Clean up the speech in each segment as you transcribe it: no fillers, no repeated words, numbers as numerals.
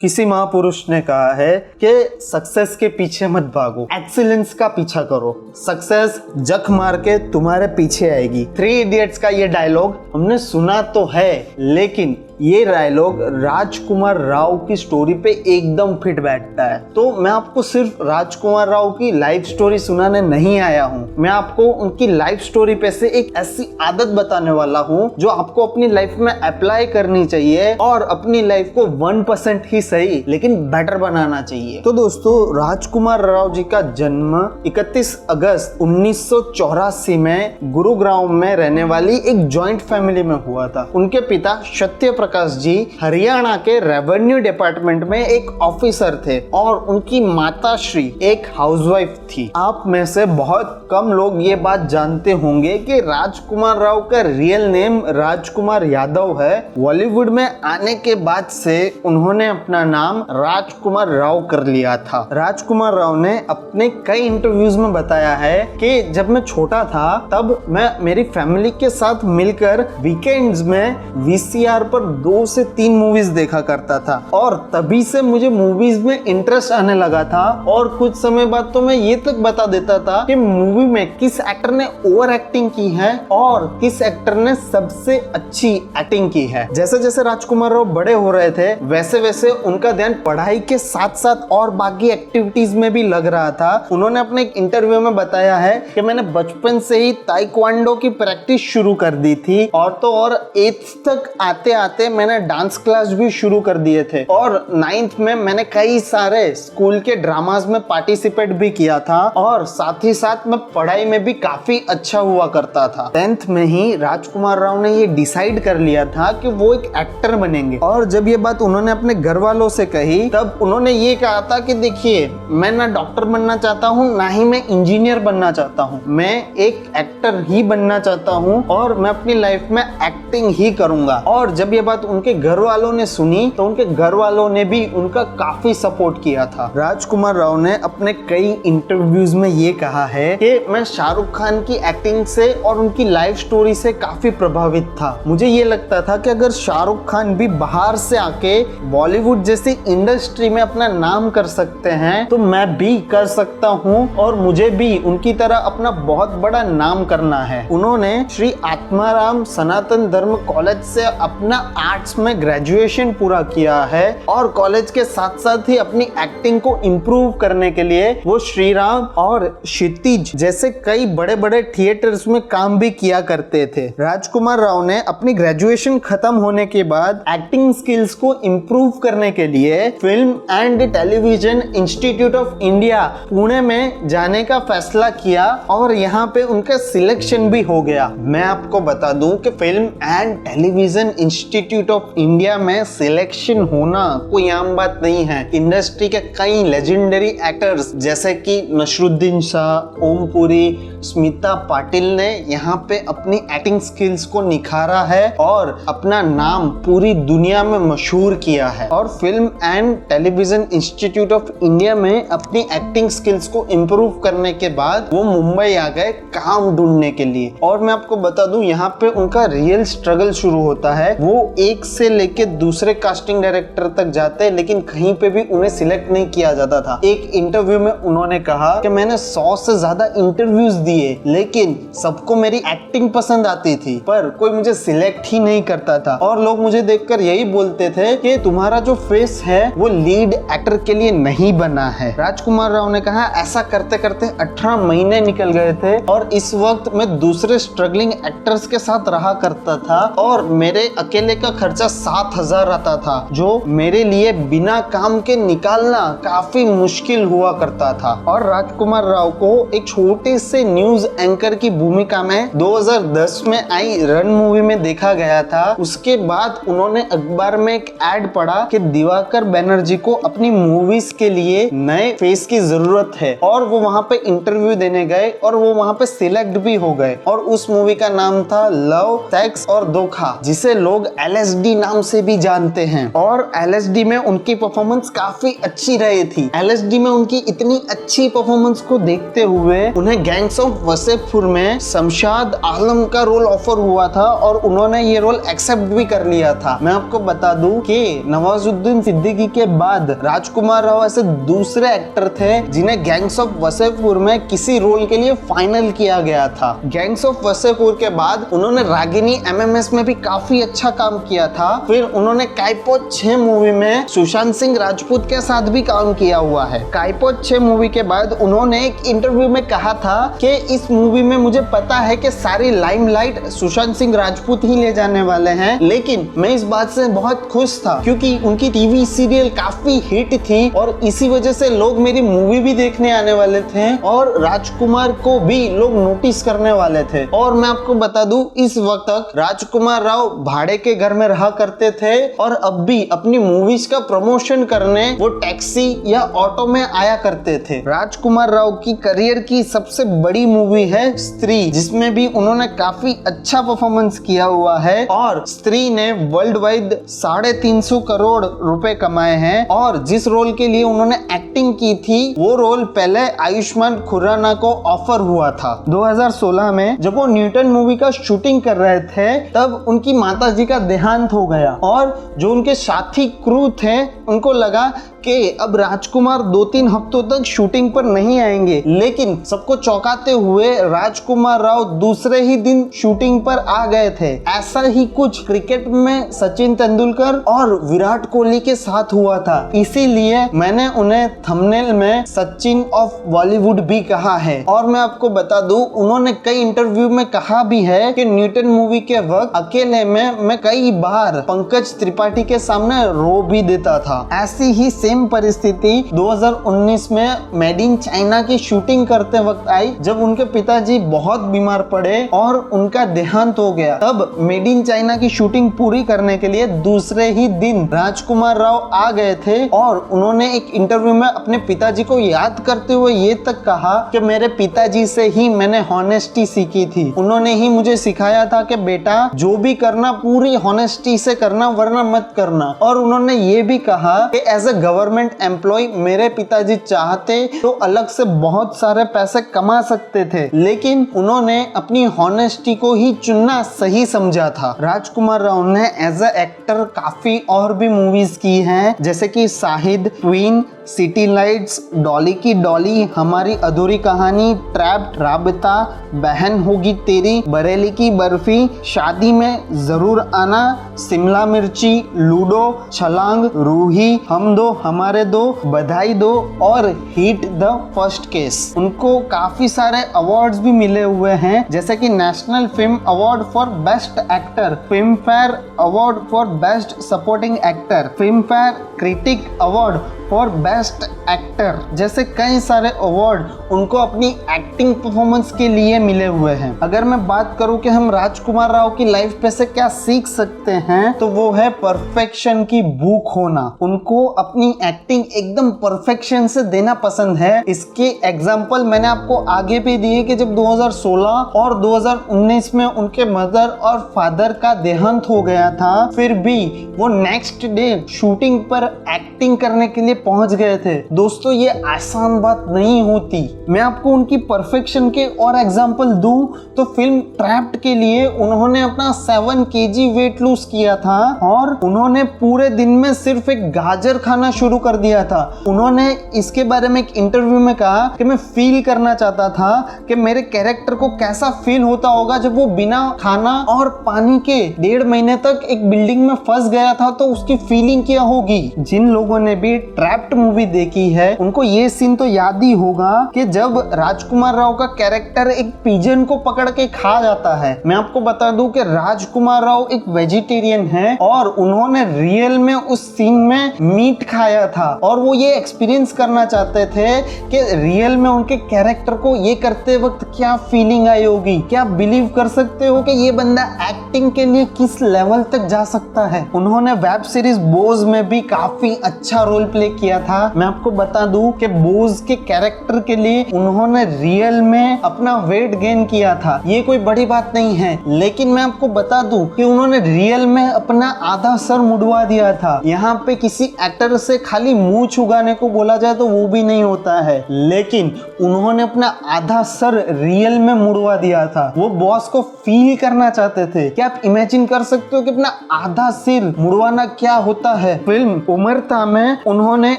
किसी महापुरुष ने कहा है कि सक्सेस के पीछे मत भागो, एक्सीलेंस का पीछा करो। सक्सेस जख मार के तुम्हारे पीछे आएगी। 3 इडियट्स का ये डायलॉग हमने सुना तो है, लेकिन ये डायलॉग राजकुमार राव की स्टोरी पे एकदम फिट बैठता है। तो मैं आपको सिर्फ राजकुमार राव की लाइफ स्टोरी सुनाने नहीं आया हूँ, मैं आपको उनकी लाइफ स्टोरी पे से एक ऐसी आदत बताने वाला हूँ जो आपको अपनी लाइफ में अप्लाई करनी चाहिए और अपनी लाइफ को 1% ही सही लेकिन बेटर बनाना चाहिए। तो दोस्तों, राजकुमार राव जी का जन्म 31 अगस्त 1984 में गुरुग्राम में रहने वाली एक जॉइंट फैमिली में हुआ था। उनके पिता सत्य प्रकाश जी हरियाणा के रेवेन्यू डिपार्टमेंट में एक ऑफिसर थे और उनकी माता श्री एक हाउसवाइफ थी। आप में से बहुत कम लोग ये बात जानते होंगे कि राजकुमार राव का रियल नेम राजकुमार यादव है। बॉलीवुड में आने के बाद से उन्होंने अपना नाम राजकुमार राव कर लिया था। राजकुमार राव ने अपने कई इंटरव्यूज में बताया है कि जब मैं छोटा था तब मैं मेरी फैमिली के साथ मिलकर वीकेंड्स में VCR पर 2 से 3 मूवीज देखा करता था और तभी से मुझे मूवीज में इंटरेस्ट आने लगा था। और कुछ समय बाद तो मैं ये तक बता देता था कि मूवी में किस एक्टर ने ओवर एक्टिंग की है और किस एक्टर ने सबसे अच्छी एक्टिंग की है। जैसे जैसे राजकुमार राव बड़े हो रहे थे वैसे वैसे उनका ध्यान पढ़ाई के साथ साथ और बाकी एक्टिविटीज में भी लग रहा था। उन्होंने अपने एक इंटरव्यू में बताया है कि मैंने बचपन से ही ताइक्वांडो की प्रैक्टिस शुरू कर दी थी और तो और 8th तक आते आते मैंने डांस क्लास भी शुरू कर दिए थे और 9th में मैंने कई सारे स्कूल के ड्रामास में पार्टिसिपेट भी किया था और साथ ही साथ मैं पढ़ाई में भी काफी अच्छा हुआ करता था। 10th में ही राजकुमार राव ने ये डिसाइड कर लिया था कि वो एक एक्टर बनेंगे और जब ये बात उन्होंने अपने घर वालों से कही तब उन्होंने ये कहा था कि देखिए, मैं ना डॉक्टर बनना चाहता हूँ ना ही मैं इंजीनियर बनना चाहता हूँ, मैं एक एक्टर ही बनना चाहता हूँ और मैं अपनी लाइफ में एक्टिंग ही करूंगा। और जब ये बात उनके घर वालों ने सुनी तो उनके घर वालों ने भी उनका काफी सपोर्ट किया था। राजकुमार राव ने अपने कई इंटरव्यूज में ये कहा है कि मैं शाहरुख खान की एक्टिंग से और उनकी लाइफ स्टोरी से काफी प्रभावित था। मुझे ये लगता था कि अगर शाहरुख खान भी बाहर से आके बॉलीवुड जैसी इंडस्ट्री में अपना नाम कर सकते हैं तो मैं भी कर सकता हूँ और मुझे भी उनकी तरह अपना बहुत बड़ा नाम करना है। उन्होंने श्री आत्माराम सनातन धर्म कॉलेज से अपना आर्ट्स में ग्रेजुएशन पूरा किया है और कॉलेज के साथ साथ ही अपनी एक्टिंग को इम्प्रूव करने के लिए वो श्री राम और क्षितिज जैसे कई बड़े बड़े थिएटर्स में काम भी किया करते थे। राजकुमार राव ने अपनी ग्रेजुएशन खत्म होने के बाद एक्टिंग स्किल्स को इम्प्रूव करने के लिए film and television institute of India Pune में जाने का फैसला किया और यहाँ पे उनका सिलेक्शन भी हो गया। मैं आपको बता दूं कि film and television institute of India में सिलेक्शन होना कोई आम बात नहीं है। इंडस्ट्री के कई लेजेंडरी एक्टर्स जैसे कि नसरुद्दीन शाह, ओम पुरी, स्मिता पाटिल ने यहाँ पे अपनी एक्टिंग स्किल्स को निखारा है और अपना नाम पूरी दुनिया में मशहूर किया है। और film and television institute of India में अपनी एक्टिंग स्किल्स को इम्प्रूव करने के बाद वो मुंबई आ गए काम ढूंढने के लिए। और मैं आपको बता दूं, यहाँ पे उनका रियल स्ट्रगल शुरू होता है। वो एक से लेके दूसरे कास्टिंग डायरेक्टर तक जाते हैं लेकिन कहीं पे भी उन्हें सिलेक्ट नहीं किया जाता था। एक इंटरव्यू में उन्होंने कहा कि मैंने 100 से ज्यादा इंटरव्यूज दिए लेकिन सबको मेरी एक्टिंग पसंद आती थी पर कोई मुझे सिलेक्ट ही नहीं करता था और लोग मुझे देखकर यही बोलते थे कि तुम्हारा जो फेस है वो लीड एक्टर के लिए नहीं बना है। राजकुमार राव ने कहा ऐसा करते करते 18 महीने निकल गए थे और इस वक्त मैं दूसरे स्ट्रगलिंग एक्टर्स के साथ रहा करता था और मेरे अकेले का खर्चा 7,000 आता था जो मेरे लिए बिना काम के निकालना काफी मुश्किल हुआ करता था। और राजकुमार राव को एक छोटे से न्यूज एंकर की भूमिका में 2010 में आई रन मूवी में देखा गया था। उसके बाद उन्होंने अखबार में एक एड पढ़ा कि दिवाकर बनर्जी को अपनी मूवीज के लिए नए फेस की जरूरत है और वो वहां पे इंटरव्यू देने गए और वो वहां पे सिलेक्ट भी हो गए। और उस मूवी का नाम था लव, सेक्स और धोखा जिसे लोग LS LSD नाम से भी जानते हैं, और LSD में उनकी परफॉर्मेंस काफी अच्छी रही थी। LSD में उनकी इतनी अच्छी परफॉर्मेंस को देखते हुए उन्हें गैंग्स ऑफ वसेपुर में शमशाद आलम का रोल ऑफर हुआ था और उन्होंने ये रोल एक्सेप्ट भी कर लिया था। मैं आपको बता दूं कि नवाजुद्दीन सिद्दीकी के बाद राजकुमार राव ऐसे दूसरे एक्टर थे जिन्हें गैंग्स ऑफ वसेपुर में किसी रोल के लिए फाइनल किया गया था। गैंग्स ऑफ वसेपुर के बाद उन्होंने रागिनी MMS में भी काफी अच्छा काम किया था। फिर उन्होंने काइपोत 6 मूवी में सुशांत सिंह राजपूत के साथ भी काम किया हुआ है। काइपोत 6 मूवी के बाद उन्होंने एक इंटरव्यू में कहा था कि इस मूवी में मुझे पता है कि सारी लाइमलाइट सुशांत सिंह राजपूत ही ले जाने वाले हैं, लेकिन मैं इस बात से बहुत खुश था क्योंकि उनकी टीवी सीरियल काफी हिट थी और इसी वजह से लोग मेरी मूवी भी देखने आने वाले थे और राजकुमार को भी लोग नोटिस करने वाले थे। और मैं आपको बता दूं, इस वक्त तक राजकुमार राव भाड़े के घर में रहा करते थे और अब भी अपनी मूवीज का प्रमोशन करने वो टैक्सी या ऑटो में आया करते थे। राजकुमार राव की करियर की सबसे बड़ी मूवी है स्त्री, जिसमें भी उन्होंने काफी अच्छा परफॉर्मेंस किया हुआ है और स्त्री ने वर्ल्ड वाइड 350 करोड़ रुपए कमाए हैं। और जिस रोल के लिए उन्होंने एक्टिंग की थी वो रोल पहले आयुष्मान खुराना को ऑफर हुआ था। 2016 में जब वो न्यूटन मूवी का शूटिंग कर रहे थे तब उनकी माताजी का देहांत हो गया और जो उनके साथी क्रू थे उनको लगा कि अब राजकुमार 2-3 हफ्तों तक शूटिंग पर नहीं आएंगे, लेकिन सबको चौंकाते हुए राजकुमार राव दूसरे ही दिन शूटिंग पर आ गए थे। ऐसा ही कुछ क्रिकेट में सचिन तेंदुलकर और विराट कोहली के साथ हुआ था, इसीलिए मैंने उन्हें थंबनेल में सचिन ऑफ बॉलीवुड भी कहा है। और मैं आपको बता दूं, उन्होंने कई इंटरव्यू में कहा भी है कि न्यूटन मूवी के वक्त अकेले में मैं कई बार पंकज त्रिपाठी के सामने रो भी देता था। ऐसी ही परिस्थिति 2019 में मेड इन चाइना की शूटिंग करते वक्त आई, जब उनके पिताजी बहुत बीमार पड़े और उनका देहांत हो गया। तब मेड इन चाइना की शूटिंग पूरी करने के लिए दूसरे ही दिन राजकुमार राव आ गए थे और उन्होंने एक इंटरव्यू में अपने पिताजी को याद करते हुए ये तक कहा कि मेरे पिताजी से ही मैंने हॉनेस्टी सीखी थी। उन्होंने ही मुझे सिखाया था कि बेटा जो भी करना पूरी हॉनेस्टी से करना, वरना मत करना। और उन्होंने ये भी कहा कि एज ए गवर्नमेंट एम्प्लॉय मेरे पिताजी चाहते तो अलग से बहुत सारे पैसे कमा सकते थे, लेकिन उन्होंने अपनी हॉनेस्टी को ही चुनना सही समझा था। राजकुमार राव ने एज ए एक्टर काफी और भी मूवीज की हैं, जैसे कि Shahid, queen, city lights, Dolly की डॉली, हमारी अधूरी कहानी, ट्रैप्ड, राबता, बहन होगी तेरी, बरेली की बर्फी, शादी में जरूर आना, शिमला मिर्ची, लूडो, छलांग, रूही, हम दो हमारे दो, बधाई दो और हिट द फर्स्ट केस। उनको काफी सारे अवार्ड्स भी मिले हुए हैं, जैसे कि national film award for best actor, film fair award for best supporting actor, film fair critic award for best actor, जैसे कई सारे अवार्ड उनको अपनी एक्टिंग परफॉर्मेंस के लिए मिले हुए हैं। अगर मैं बात करूं कि हम राजकुमार राव की लाइफ पे से क्या सीख सकते हैं, तो वो है परफेक्शन की भूख होना। उनको अपनी एक्टिंग एकदम परफेक्शन से देना पसंद है। इसके एग्जाम्पल मैंने आपको आगे भी दिए कि जब 2016 और 2019 में उनके मदर और फादर का देहांत हो गया था, फिर भी वो नेक्स्ट डे शूटिंग पर एक्टिंग करने के लिए पहुंच गए थे। दोस्तों, ये आसान बात नहीं होती। मैं आपको उनकी परफेक्शन के और एग्जांपल दूं तो फिल्म ट्रैप्ड के लिए उन्होंने अपना 7 kg वेट लूज किया था और उन्होंने पूरे दिन में सिर्फ एक गाजर खाना शुरू कर दिया था। उन्होंने इसके बारे में एक इंटरव्यू में कहा कि मैं फील करना चाहता था कि मेरे कैरेक्टर को कैसा फील होता होगा जब वो बिना खाना और पानी के 1.5 महीने तक एक बिल्डिंग में फंस गया था, तो उसकी फीलिंग क्या होगी। जिन लोगों ने भी ट्रैप्ड मूवी देखी है उनको ये सीन तो याद ही होगा कि जब राजकुमार राव का कैरेक्टर एक पिजन को पकड़ के खा जाता है। मैं आपको बता दूं कि राजकुमार राव एक वेजिटेरियन है और उन्होंने रियल में उस सीन में मीट खाया था और वो ये एक्सपीरियंस करना चाहते थे कि रियल में उनके कैरेक्टर को ये करते वक्त क्या फीलिंग आई होगी। क्या आप बिलीव कर सकते हो कि ये बंदा एक्टिंग के लिए किस लेवल तक जा सकता है। उन्होंने वेब सीरीज बोझ में भी काफी अच्छा रोल प्ले किया था। मैं आपको बता दूं कि बोस के कैरेक्टर के लिए उन्होंने रियल में अपना वेट गेन किया था, ये कोई बड़ी बात नहीं है। लेकिन मैं आपको बता दूं कि उन्होंने रियल में अपना आधा सर मुड़वा दिया था। यहाँ पे किसी एक्टर से खाली मुंह छुगाने को बोला जाए तो वो भी नहीं होता है, लेकिन उन्होंने अपना आधा सर रियल में मुड़वा दिया था। वो बॉस को फील करना चाहते थे। क्या आप इमेजिन कर सकते हो कि अपना आधा सिर मुड़वाना क्या होता है। फिल्म उमरता में उन्होंने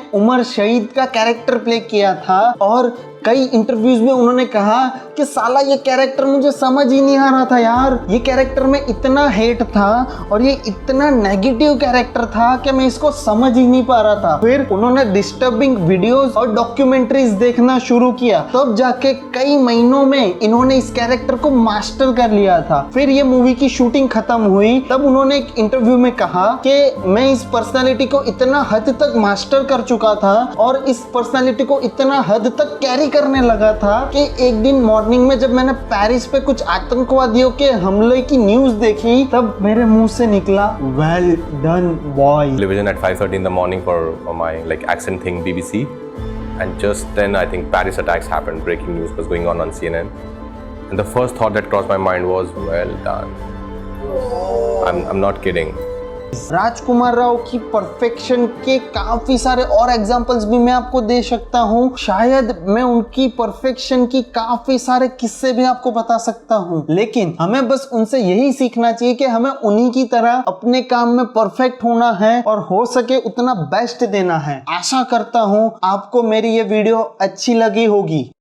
उमर शहीद का कैरेक्टर प्ले किया था और कई इंटरव्यूज में उन्होंने कहा कि साला ये कैरेक्टर मुझे समझ ही नहीं आ रहा था यार, ये कैरेक्टर में इतना हेट था और ये इतना नेगेटिव कैरेक्टर था कि मैं इसको समझ ही नहीं पा रहा था। फिर उन्होंने डिस्टर्बिंग वीडियोस और डॉक्यूमेंट्रीज देखना शुरू किया, तब जाके कई महीनों में इन्होंने इस कैरेक्टर को मास्टर कर लिया था। फिर ये मूवी की शूटिंग खत्म हुई, तब उन्होंने एक इंटरव्यू में कहा कि मैं इस पर्सनालिटी को इतना हद तक मास्टर कर चुका था और इस पर्सनालिटी को इतना हद तक कैरी करने लगा था कि एक दिन मॉर्निंग में जब मैंने पेरिस पे कुछ आतंकवादियों के हमले की न्यूज देखी, तब मेरे मुंह से निकला well done boy. Television at 5:30 in the morning for my like accent thing BBC, and just then I think Paris attacks happened. Breaking news was going on CNN, and the first thought that crossed my mind was well done. I'm not kidding. राजकुमार राव की perfection के काफी सारे और examples भी मैं आपको दे सकता हूँ। शायद मैं उनकी परफेक्शन की काफी सारे किस्से भी आपको बता सकता हूँ, लेकिन हमें बस उनसे यही सीखना चाहिए कि हमें उन्हीं की तरह अपने काम में परफेक्ट होना है और हो सके उतना बेस्ट देना है। आशा करता हूँ आपको मेरी ये वीडियो अच्छी लगी होगी।